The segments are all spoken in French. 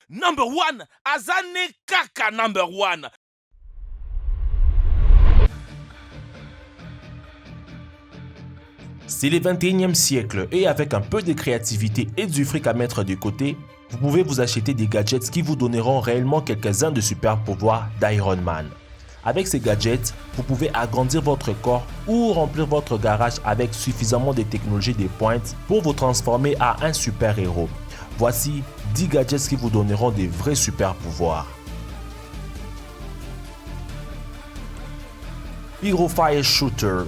Number one, Azane Kaka number one. C'est le 21e siècle et avec un peu de créativité et du fric à mettre de côté, vous pouvez vous acheter des gadgets qui vous donneront réellement quelques-uns de super pouvoirs d'Iron Man. Avec ces gadgets, vous pouvez agrandir votre corps ou remplir votre garage avec suffisamment de technologies de pointe pour vous transformer à un super-héros. Voici 10 gadgets qui vous donneront des vrais super pouvoirs. Pyro Fire Shooter.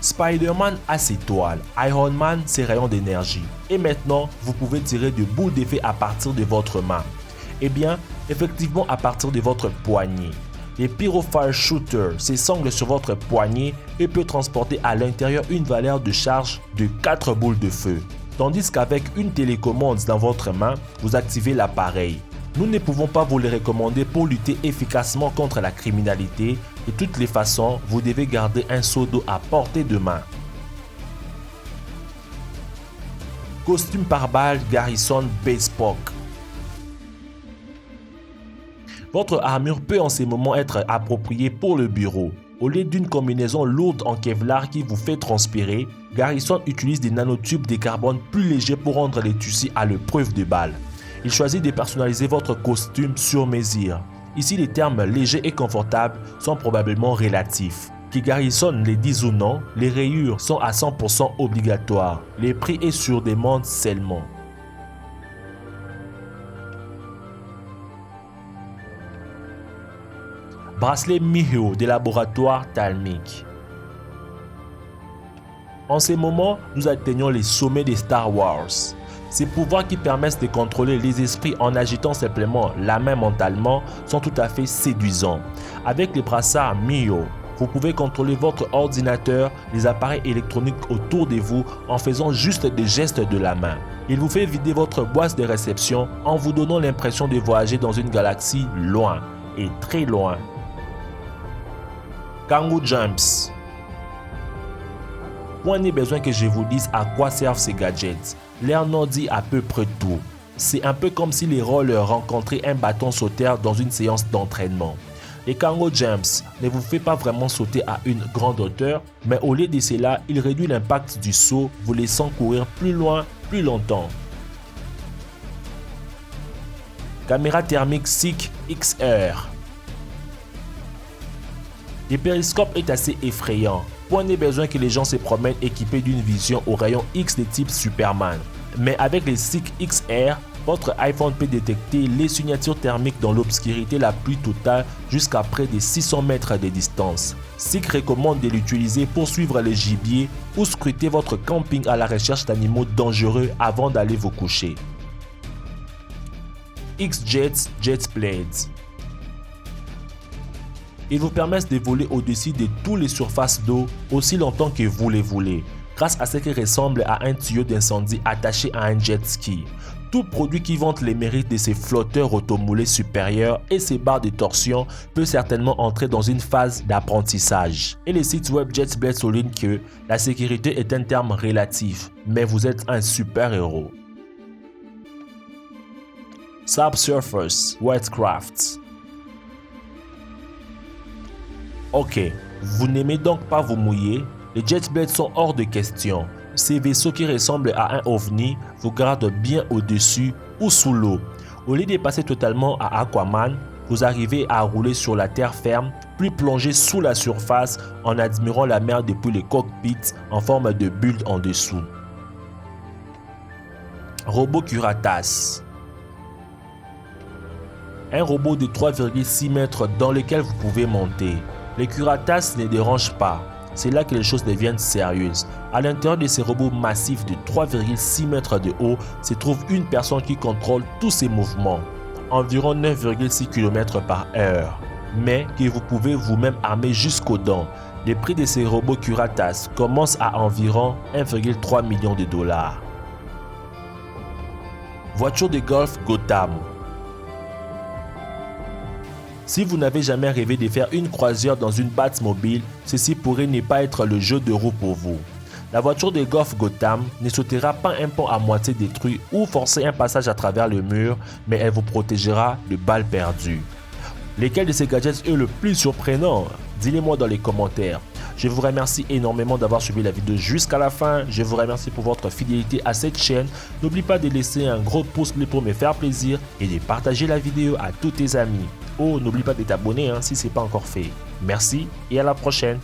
Spider-Man a ses toiles, Iron Man ses rayons d'énergie. Et maintenant, vous pouvez tirer de boules d'effet à partir de votre main. Eh bien, effectivement à partir de votre poignet. Les Pyro Fire Shooter s'ésanglent sur votre poignet et peut transporter à l'intérieur une valeur de charge de 4 boules de feu. Tandis qu'avec une télécommande dans votre main, vous activez l'appareil. Nous ne pouvons pas vous les recommander pour lutter efficacement contre la criminalité. De toutes les façons, vous devez garder un seau d'eau à portée de main. Costume pare-balles Garrison Bespoke. Votre armure peut en ces moments être appropriée pour le bureau. Au lieu d'une combinaison lourde en Kevlar qui vous fait transpirer, Garrison utilise des nanotubes de carbone plus légers pour rendre les tissus à l'épreuve de balles. Il choisit de personnaliser votre costume sur mesure. Ici, les termes léger et confortable sont probablement relatifs. Qu'il Garrison les dise ou non, les rayures sont à 100% obligatoires. Le prix est sur demande seulement. Bracelet Mihio des laboratoires Thalmic. En ces moments, nous atteignons les sommets des Star Wars. Ces pouvoirs qui permettent de contrôler les esprits en agitant simplement la main mentalement sont tout à fait séduisants. Avec les brassards Mihio, vous pouvez contrôler votre ordinateur, les appareils électroniques autour de vous en faisant juste des gestes de la main. Il vous fait vider votre boîte de réception en vous donnant l'impression de voyager dans une galaxie loin et très loin. Kangoo Jumps. Point n'est besoin que je vous dise à quoi servent ces gadgets. Leur nom dit à peu près tout. C'est un peu comme si les rollers rencontraient un bâton sauteur dans une séance d'entraînement. Les Kangoo Jumps ne vous fait pas vraiment sauter à une grande hauteur, mais au lieu de cela, il réduit l'impact du saut, vous laissant courir plus loin, plus longtemps. Caméra thermique SICK XR. Le périscope est assez effrayant. Point n'est besoin que les gens se promènent équipés d'une vision au rayon X de type Superman. Mais avec les SICK XR, votre iPhone peut détecter les signatures thermiques dans l'obscurité la plus totale jusqu'à près de 600 mètres de distance. SICK recommande de l'utiliser pour suivre les gibiers ou scruter votre camping à la recherche d'animaux dangereux avant d'aller vous coucher. X-Jets Jetblades. Ils vous permettent de voler au-dessus de toutes les surfaces d'eau aussi longtemps que vous les voulez, grâce à ce qui ressemble à un tuyau d'incendie attaché à un jet ski. Tout produit qui vante les mérites de ces flotteurs automoulés supérieurs et ces barres de torsion peut certainement entrer dans une phase d'apprentissage. Et les sites web Jetblade soulignent que la sécurité est un terme relatif, mais vous êtes un super-héros. Subsurface Wetcraft. Ok, vous n'aimez donc pas vous mouiller? Les Jetblades sont hors de question. Ces vaisseaux qui ressemblent à un ovni vous gardent bien au-dessus ou sous l'eau. Au lieu de passer totalement à Aquaman, vous arrivez à rouler sur la terre ferme, puis plonger sous la surface en admirant la mer depuis les cockpits en forme de bulle en dessous. Robot Curatas. Un robot de 3,6 mètres dans lequel vous pouvez monter. Les Curatas ne dérangent pas. C'est là que les choses deviennent sérieuses. À l'intérieur de ces robots massifs de 3,6 mètres de haut se trouve une personne qui contrôle tous ces mouvements, environ 9,6 km/h, mais que vous pouvez vous-même armer jusqu'aux dents. Le prix de ces robots Curatas commence à environ 1,3 million de dollars. Voiture de golf Gotham. Si vous n'avez jamais rêvé de faire une croisière dans une Batmobile, ceci pourrait ne pas être le jeu de roue pour vous. La voiture de Golf Gotham ne sautera pas un pont à moitié détruit ou forcer un passage à travers le mur, mais elle vous protégera de balles perdues. Lesquels de ces gadgets est le plus surprenant? Dis-le-moi dans les commentaires. Je vous remercie énormément d'avoir suivi la vidéo jusqu'à la fin. Je vous remercie pour votre fidélité à cette chaîne. N'oublie pas de laisser un gros pouce bleu pour me faire plaisir et de partager la vidéo à tous tes amis. Oh, n'oublie pas de t'abonner si ce n'est pas encore fait. Merci et à la prochaine.